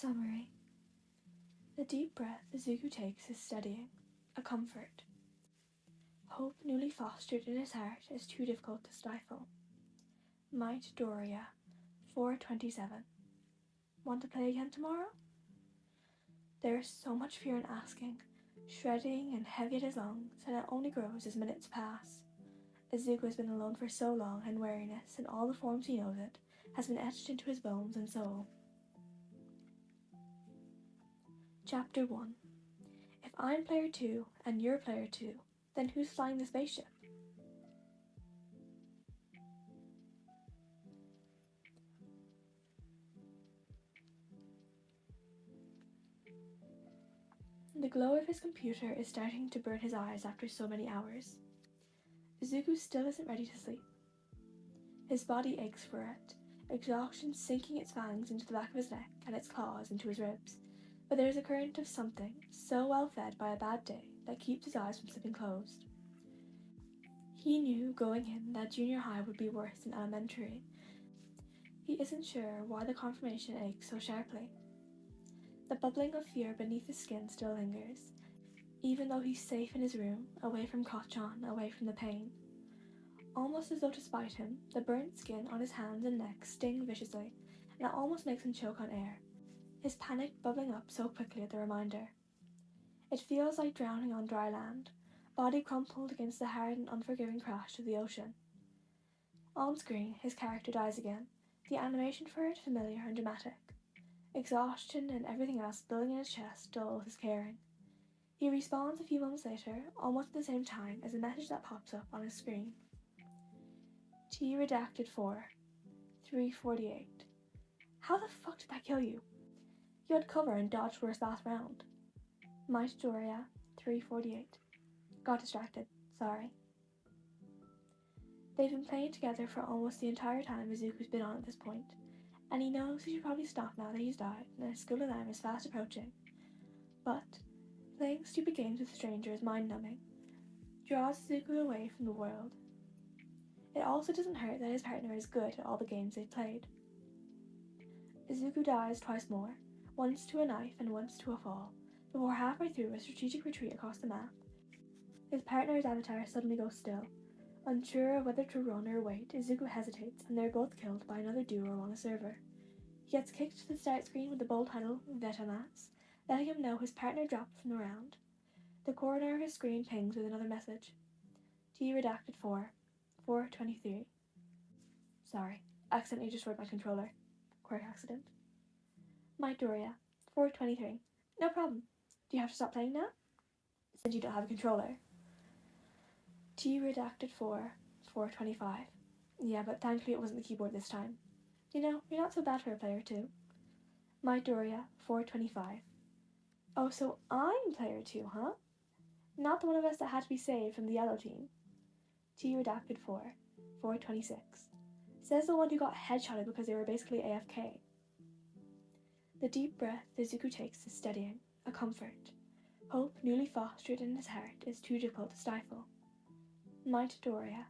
Summary. The deep breath Izuku takes is steadying, a comfort. Hope newly fostered in his heart is too difficult to stifle. Mightdoriya, 4:27. Want to play again tomorrow? There is so much fear in asking, shredding and heavy at his lungs, and it only grows as minutes pass. Izuku has been alone for so long, and wariness, in all the forms he knows it, has been etched into his bones and soul. Chapter 1. If I'm player 2 and you're player 2, then who's flying the spaceship? The glow of his computer is starting to burn his eyes after so many hours. Izuku still isn't ready to sleep. His body aches for it, exhaustion sinking its fangs into the back of his neck and its claws into his ribs, but there is a current of something so well fed by a bad day that keeps his eyes from slipping closed. He knew going in that junior high would be worse than elementary. He isn't sure why the confirmation aches so sharply. The bubbling of fear beneath his skin still lingers, even though he's safe in his room, away from Kachan, away from the pain. Almost as though to spite him, the burnt skin on his hands and neck sting viciously, and it almost makes him choke on air, his panic bubbling up so quickly at the reminder. It feels like drowning on dry land, body crumpled against the hard and unforgiving crash of the ocean. On screen, his character dies again, the animation for it familiar and dramatic. Exhaustion and everything else building in his chest dulls his caring. He respawns a few moments later, almost at the same time as a message that pops up on his screen. T-4, 3:48. How the fuck did that kill you? You had cover and dodged worse last round. Mightdoriya, 3:48. Got distracted, sorry. They've been playing together for almost the entire time Izuku's been on at this point, and he knows he should probably stop now that he's died and his school alarm is fast approaching. But playing stupid games with strangers mind-numbing, draws Izuku away from the world. It also doesn't hurt that his partner is good at all the games they've played. Izuku dies twice more, once to a knife and once to a fall, before halfway through a strategic retreat across the map. His partner's avatar suddenly goes still. Unsure of whether to run or wait, Izuku hesitates and they're both killed by another duo on a server. He gets kicked to the start screen with the bold title, Vetamas, letting him know his partner dropped from the round. The corner of his screen pings with another message. T-4, 4:23. Sorry, accidentally destroyed my controller. Quirk accident. Mightdoriya, 4:23. No problem. Do you have to stop playing now? Since you don't have a controller. T-4, 4:25. Yeah, but thankfully it wasn't the keyboard this time. You know, you're not so bad for a player too. Mightdoriya, 4:25. Oh, so I'm player 2, huh? Not the one of us that had to be saved from the yellow team. T-4, 4:26. Says the one who got headshotted because they were basically AFK. The deep breath Izuku takes is steadying, a comfort. Hope newly fostered in his heart is too difficult to stifle. Mightdoriya,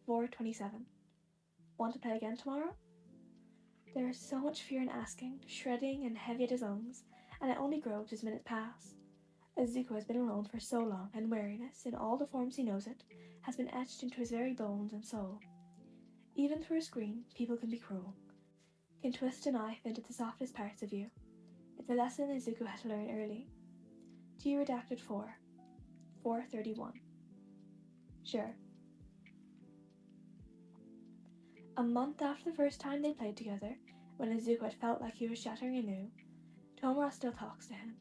4:27. Want to play again tomorrow? There is so much fear in asking, shredding and heavy at his lungs, and it only grows as minutes pass. Izuku has been alone for so long, and wariness, in all the forms he knows it, has been etched into his very bones and soul. Even through a screen, people can be cruel, can twist a knife into the softest parts of you. It's a lesson Izuku had to learn early. T-4, 4:31. Sure. A month after the first time they played together, when Izuku had felt like he was shattering anew, Tomura still talks to him.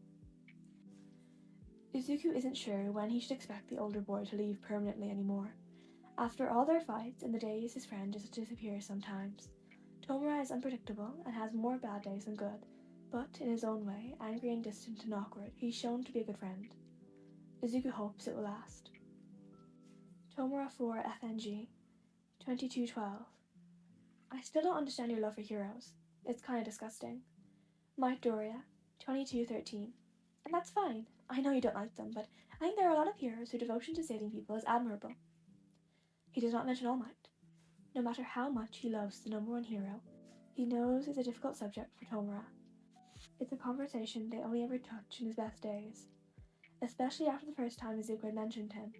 Izuku isn't sure when he should expect the older boy to leave permanently anymore. After all their fights and the days his friend just disappears sometimes, Tomura is unpredictable and has more bad days than good, but in his own way, angry and distant and awkward, he's shown to be a good friend. Izuku hopes it will last. Tomura 4 FNG, 2212. I still don't understand your love for heroes. It's kinda disgusting. Mightdoriya, 2213. And that's fine. I know you don't like them, but I think there are a lot of heroes whose devotion to saving people is admirable. He does not mention All Might. No matter how much he loves the number one hero, he knows it's a difficult subject for Tomura. It's a conversation they only ever touch in his best days, especially after the first time Izuku had mentioned him.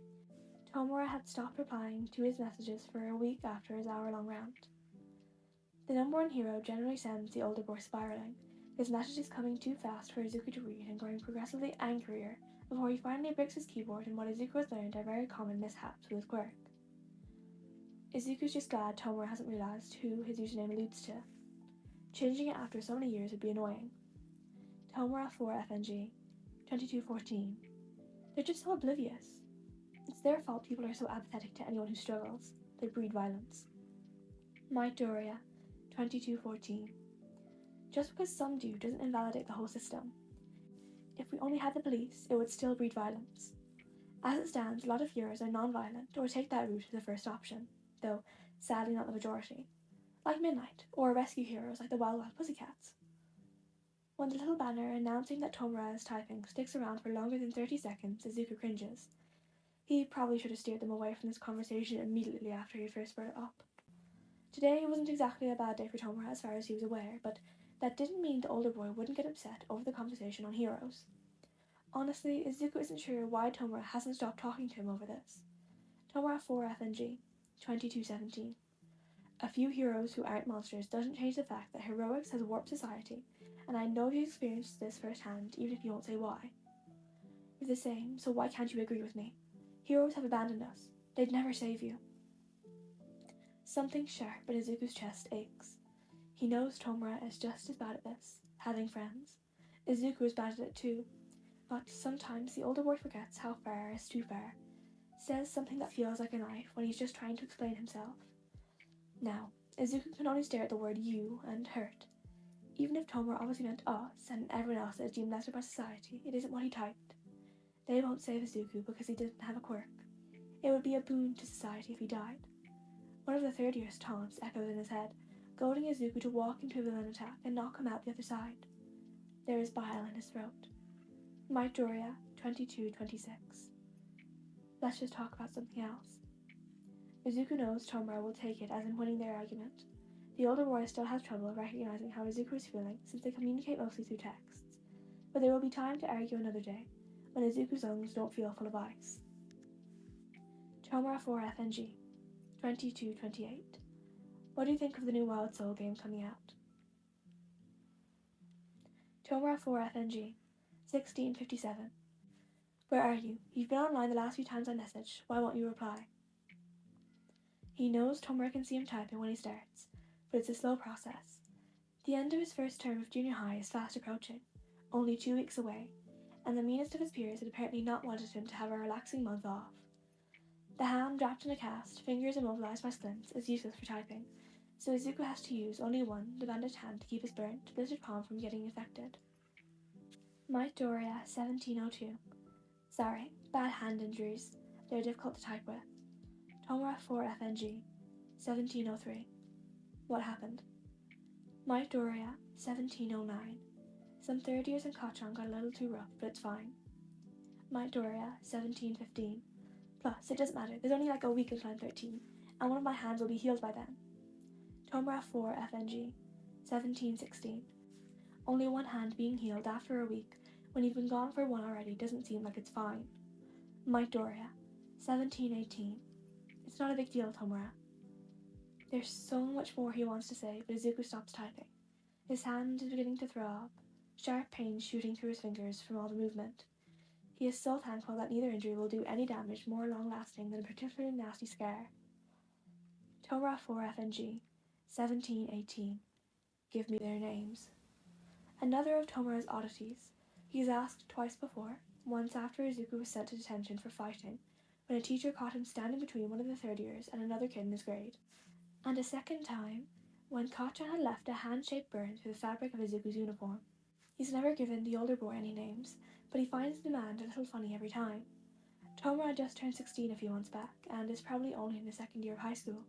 Tomura had stopped replying to his messages for a week after his hour-long rant. The number one hero generally sends the older boy spiraling, his messages coming too fast for Izuku to read and growing progressively angrier before he finally breaks his keyboard in what Izuku has learned are very common mishaps with his quirk. Izuku's just glad Tomura hasn't realised who his username alludes to. Changing it after so many years would be annoying. Tomura 4FNG, 2214. They're just so oblivious. It's their fault people are so apathetic to anyone who struggles. They breed violence. mightdoriya, 2214. Just because some do doesn't invalidate the whole system. If we only had the police, it would still breed violence. As it stands, a lot of heroes are non-violent or take that route as the first option, though sadly not the majority, like Midnight, or rescue heroes like the Wild Wild Pussycats. When the little banner announcing that Tomura is typing sticks around for longer than 30 seconds, Izuku cringes. He probably should have steered them away from this conversation immediately after he first brought it up. Today wasn't exactly a bad day for Tomura as far as he was aware, but that didn't mean the older boy wouldn't get upset over the conversation on heroes. Honestly, Izuku isn't sure why Tomura hasn't stopped talking to him over this. Tomura 4FNG, 2217. A few heroes who aren't monsters doesn't change the fact that heroics has warped society, and I know you've experienced this firsthand, even if you won't say why. You're the same, so why can't you agree with me? Heroes have abandoned us. They'd never save you. Something sharp in Izuku's chest aches. He knows Tomura is just as bad at this, having friends. Izuku is bad at it too, but sometimes the older boy forgets how far is too far, says something that feels like a knife when he's just trying to explain himself. Now, Izuku can only stare at the word you and hurt. Even if Tomura obviously meant us and everyone else that is deemed lesser by society, it isn't what he typed. They won't save Izuku because he didn't have a quirk. It would be a boon to society if he died. One of the third year's taunts echoes in his head, goading Izuku to walk into a villain attack and knock him out the other side. There is bile in his throat. mightdoriya, 2226. Let's just talk about something else. Izuku knows Tomura will take it as in winning their argument. The older boy still has trouble recognizing how Izuku is feeling since they communicate mostly through texts, but there will be time to argue another day, when Izuku's lungs don't feel full of ice. Tomura 4FNG, 2228. What do you think of the new Wild Soul game coming out? Tomura 4FNG, 1657. Where are you? You've been online the last few times I messaged. Why won't you reply? He knows Tomura can see him typing when he starts, but it's a slow process. The end of his first term of junior high is fast approaching, only 2 weeks away, and the meanest of his peers had apparently not wanted him to have a relaxing month off. The hand wrapped in a cast, fingers immobilized by splints, is useless for typing, so Izuku has to use only one, the bandaged hand, to keep his burnt, blistered palm from getting infected. mightdoriya, 1702. Sorry, bad hand injuries. They're difficult to type with. Tomura 4FNG, 1703. What happened? mightdoriya, 1709. Some third years in Kachan got a little too rough, but it's fine. mightdoriya, 1715. Plus, it doesn't matter, there's only like a week until I'm 13, and one of my hands will be healed by then. Tomura 4FNG, 1716. Only one hand being healed after a week, when you've been gone for one already, doesn't seem like it's fine. mightdoriya, 1718. It's not a big deal, Tomura. There's so much more he wants to say, but Izuku stops typing. His hand is beginning to throb, sharp pains shooting through his fingers from all the movement. He is so thankful that neither injury will do any damage more long-lasting than a particularly nasty scare. Tomura 4FNG, 1718. Give me their names. Another of Tomura's oddities. He is asked twice before, once after Izuku was sent to detention for fighting, when a teacher caught him standing between one of the third years and another kid in his grade, and a second time when Kachan had left a hand-shaped burn through the fabric of Izuku's uniform. He's never given the older boy any names, but he finds the demand a little funny every time. Tomura just turned 16 a few months back, and is probably only in his second year of high school.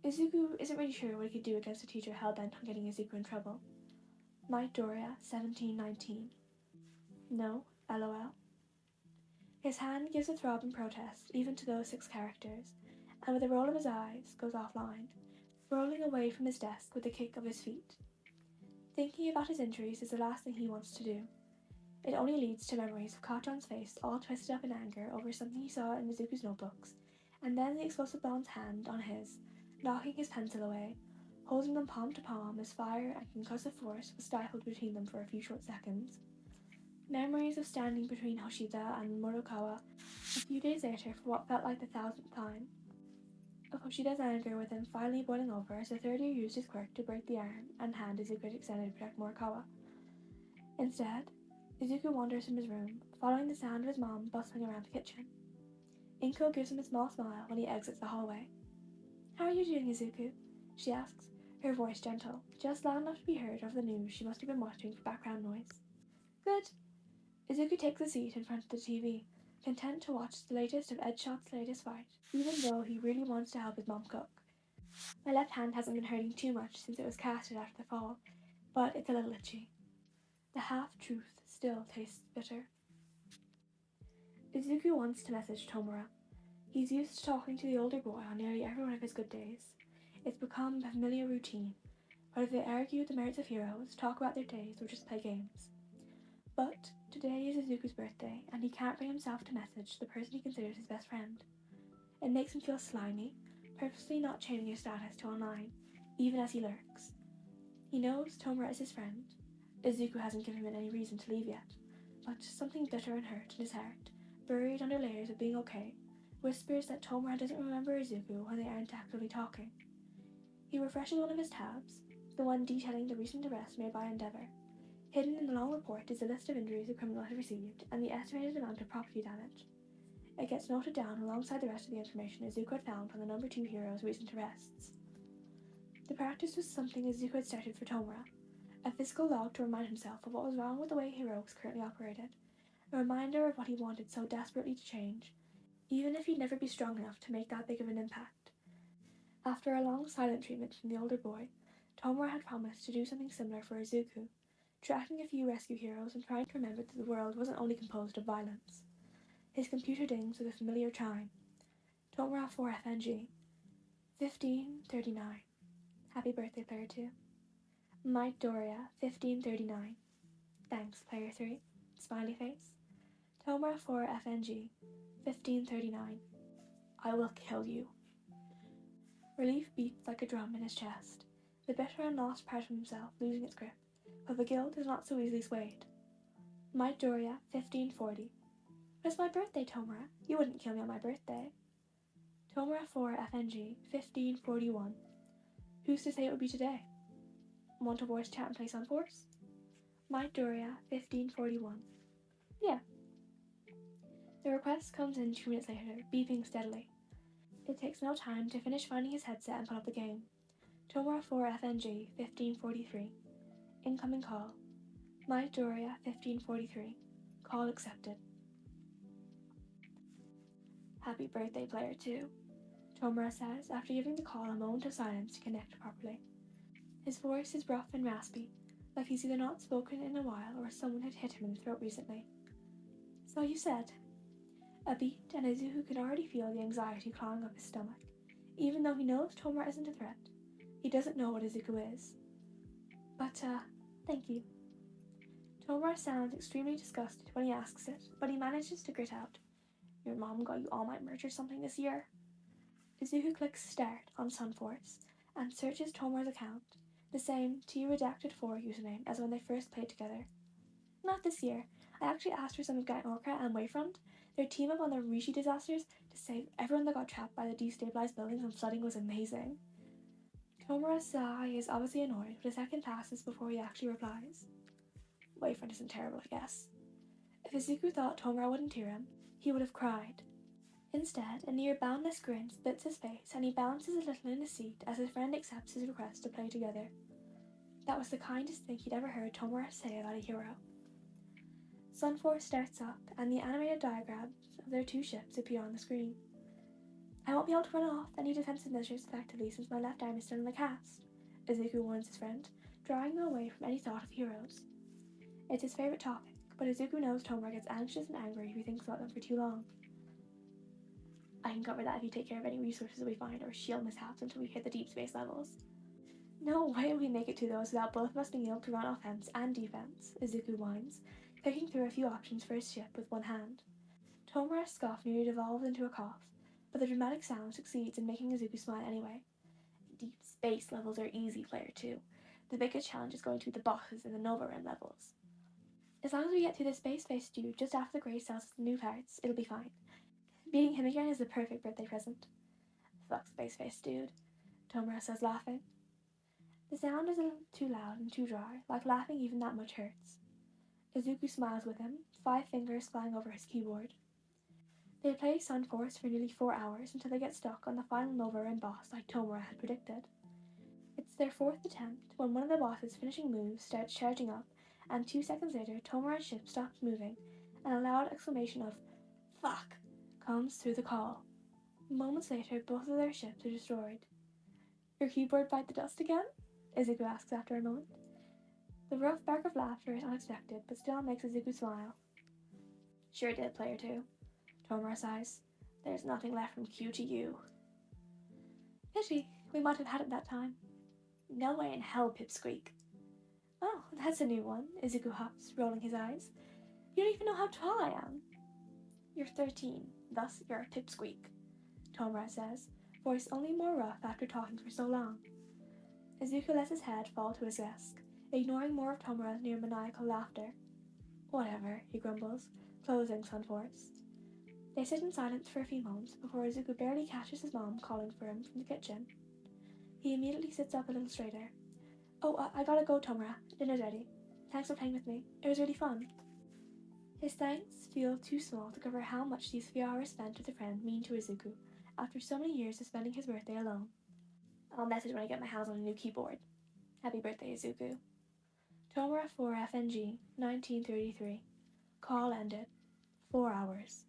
Izuku isn't really sure what he could do against a teacher hell-bent on getting Izuku in trouble. mightdoriya, 1719. No, LOL. His hand gives a throb in protest, even to those 6 characters, and with a roll of his eyes, goes offline, rolling away from his desk with a kick of his feet. Thinking about his injuries is the last thing he wants to do. It only leads to memories of Katon's face all twisted up in anger over something he saw in Izuku's notebooks, and then the explosive blonde's hand on his, knocking his pencil away, holding them palm to palm as fire and concussive force was stifled between them for a few short seconds. Memories of standing between Hoshida and Morokawa a few days later for what felt like the 1,000th time. Of Hoshida's anger with him finally boiling over as the third year used his quirk to break the arm and hand Izuku had extended to protect Morikawa. Instead, Izuku wanders from his room, following the sound of his mom bustling around the kitchen. Inko gives him a small smile when he exits the hallway. "How are you doing, Izuku?" she asks, her voice gentle, just loud enough to be heard over the news she must have been watching for background noise. "Good." Izuku takes a seat in front of the TV, content to watch the latest of Edshot's latest fight, even though he really wants to help his mom cook. "My left hand hasn't been hurting too much since it was casted after the fall, but it's a little itchy." The half-truth still tastes bitter. Izuku wants to message Tomura. He's used to talking to the older boy on nearly every one of his good days. It's become a familiar routine, whether they argue the merits of heroes, talk about their days, or just play games. But today is Izuku's birthday, and he can't bring himself to message the person he considers his best friend. It makes him feel slimy, purposely not changing his status to online, even as he lurks. He knows Tomura is his friend. Izuku hasn't given him any reason to leave yet, but something bitter and hurt in his heart, buried under layers of being okay, whispers that Tomura doesn't remember Izuku when they aren't actively talking. He refreshes one of his tabs, the one detailing the recent arrest made by Endeavour. Hidden in the long report is a list of injuries the criminal had received and the estimated amount of property damage. It gets noted down alongside the rest of the information Izuku had found on the number 2 hero's recent arrests. The practice was something Izuku had started for Tomura, a physical log to remind himself of what was wrong with the way heroics currently operated, a reminder of what he wanted so desperately to change, even if he'd never be strong enough to make that big of an impact. After a long silent treatment from the older boy, Tomura had promised to do something similar for Izuku, tracking a few rescue heroes and trying to remember that the world wasn't only composed of violence. His computer dings with a familiar chime. Tomura 4FNG. 1539. Happy birthday, Player 2. Mightdoriya 1539. Thanks, Player 3. Smiley face. Tomura 4FNG. 1539. I will kill you. Relief beats like a drum in his chest, the bitter and lost part of himself losing its grip, but the guilt is not so easily swayed. Mightdoriya 1540. But it's my birthday, Tomura. You wouldn't kill me on my birthday. Tomura 4FNG 1541. Who's to say it would be today? Want to voice chat and play some force? Mightdoriya 1541. Yeah. The request comes in 2 minutes later, beeping steadily. It takes no time to finish finding his headset and put up the game. Tomura 4FNG 1543. Incoming call. Mightdoriya 1543. Call accepted. Happy birthday, Player 2, Tomura says after giving the call a moment of silence to connect properly. His voice is rough and raspy, like he's either not spoken in a while or someone had hit him in the throat recently. So you said. A beat, and Izuku can already feel the anxiety clawing up his stomach. Even though he knows Tomura isn't a threat, he doesn't know what Izuku is. But, thank you. Tomura sounds extremely disgusted when he asks it, but he manages to grit out. Your mom got you All Might merch or something this year? Izuku clicks start on Sunforce and searches Tomura's account, the same T-Redacted4 username as when they first played together. Not this year. I actually asked for some of Gang Orca and Wavefront, their team up on the Rishi disasters to save everyone that got trapped by the destabilized buildings and flooding was amazing. Tomura's sigh is obviously annoyed, but a second passes before he actually replies. Wavefront isn't terrible, I guess. If Izuku thought Tomura wouldn't hear him, he would have cried. Instead, a near boundless grin splits his face and he bounces a little in his seat as his friend accepts his request to play together. That was the kindest thing he'd ever heard Tomura say about a hero. Sunforce starts up, and the animated diagrams of their 2 ships appear on the screen. I won't be able to run off any defensive measures effectively since my left arm is still in the cast, Izuku warns his friend, drawing him away from any thought of heroes. It's his favourite topic, but Izuku knows Tomura gets anxious and angry if he thinks about them for too long. I can cover that if you take care of any resources that we find or shield mishaps until we hit the deep space levels. No way we make it to those without both of us being able to run offense and defense, Izuku whines, picking through a few options for his ship with one hand. Tomura's scoff nearly devolved into a cough, but the dramatic sound succeeds in making Izuku smile anyway. Deep space levels are easy, Player 2. The biggest challenge is going to be the bosses in the Nova Rim levels. As long as we get to the space-faced dude just after the Grey sells us the new parts, it'll be fine. Beating him again is the perfect birthday present. Fuck space-faced dude, Tomura says, laughing. The sound is a little too loud and too dry, like laughing even that much hurts. Izuku smiles with him, 5 fingers flying over his keyboard. They play Sun Force for nearly 4 hours until they get stuck on the final Nova Rim boss like Tomura had predicted. It's their 4th attempt when one of the boss's finishing moves starts charging up, and 2 seconds later Tomura's ship stops moving, and a loud exclamation of "Fuck!" comes through the call. Moments later, both of their ships are destroyed. Your keyboard bite the dust again? Izuku asks after a moment. The rough bark of laughter is unexpected, but still makes Izuku smile. Sure did, Player 2. Tomura sighs. There's nothing left from Q to U. Pity, we might have had it that time. No way in hell, Pipsqueak. Oh, that's a new one, Izuku huffs, rolling his eyes. You don't even know how tall I am. You're 13, thus you're a Pipsqueak, Tomura says, voice only more rough after talking for so long. Izuku lets his head fall to his desk, ignoring more of Tomura's near maniacal laughter. Whatever, he grumbles, closing Sun Force. They sit in silence for a few moments before Izuku barely catches his mom calling for him from the kitchen. He immediately sits up a little straighter. Oh, I gotta go, Tomura. Dinner's ready. Thanks for playing with me. It was really fun. His thanks feel too small to cover how much these few hours spent with a friend mean to Izuku, after so many years of spending his birthday alone. I'll message when I get my hands on a new keyboard. Happy birthday, Izuku. Tomura 4 FNG, 1933. Call ended. 4 hours.